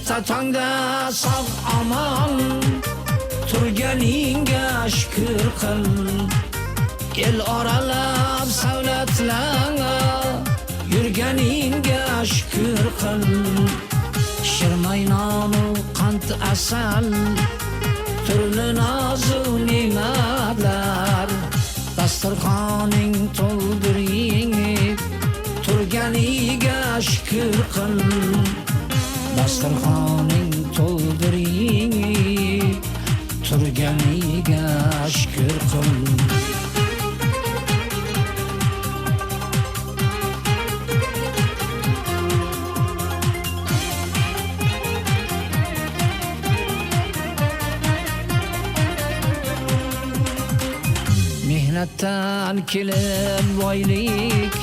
Erta tongda sog' omon turganingga shukr qil. El oralab savlatlanib yurganingga shukr qil. Shirmaynonu qand asal turli nozu ne'matlar dasturxoning to'ldir yengib turganiga shukr qil. Dasturxoning to'ldir yengib turganiga shukr qil. Mehnatdan kelib boylik,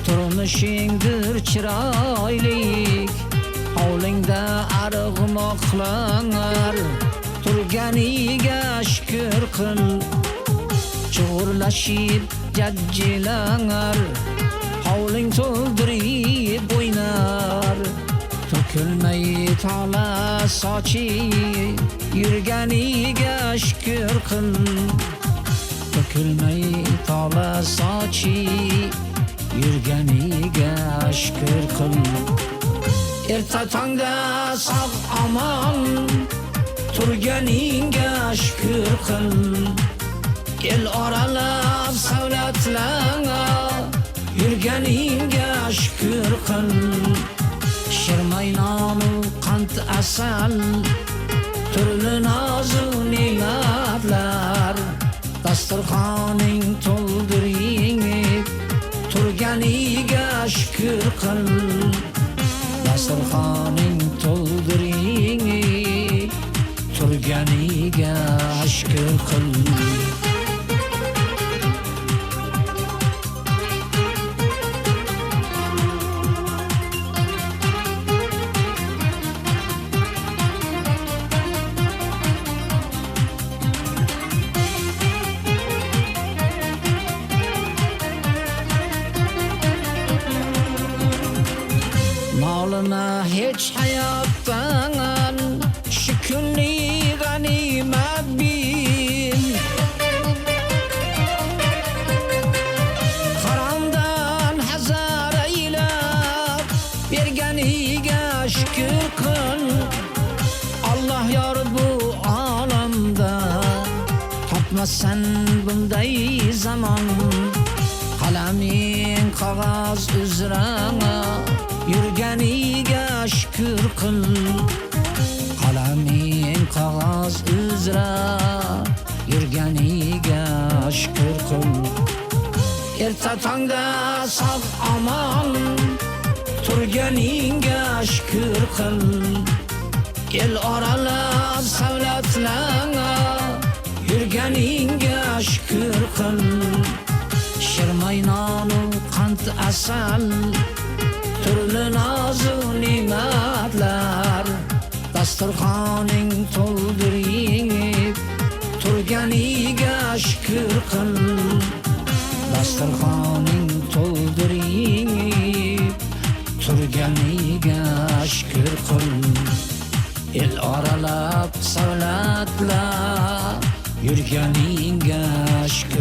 turmushingdir chiroylik. Hovlingda arg'umoqlar turganiga shukr qil. Chug'urlashib jajjilar hovling to'ldirib o'ynar. To'kilmay tola sochi yurganiga shukr qil. To'kilmay tola sochi yurganiga shukr qil. Erta tongda sog' omon turganingga shukr qil. El oralab savlatlanib yurganingga shukr qil. Shirmaynonu qand asal turli nozu ne'matlar dasturxoning to'ldir yengib turganiga shukr qil. Dasturxoning to'ldir yengib turganiga shukr qil. Molima hech hayotdan shu kunli g'animat bil. Haromdan hazar aylab berganiga shukr qil. Alloh yor bu olamda topmasan bunday zamon. Qalaming qog'oz uzra yurganiga shukr qil. Qalaming qog'oz uzra yurganiga shukr qil. Erta tongda sog' omon turganingga shukr qil. El oralab savlatlanib yurganingga shukr qil. Shirmaynonu qand asal turli nozu ne'matlar dasturxoning to'ldir yengib turganiga shukr qil. Dasturxoning to'ldir yengib turganiga shukr qil. El oralab savlatlar yurganiga shukr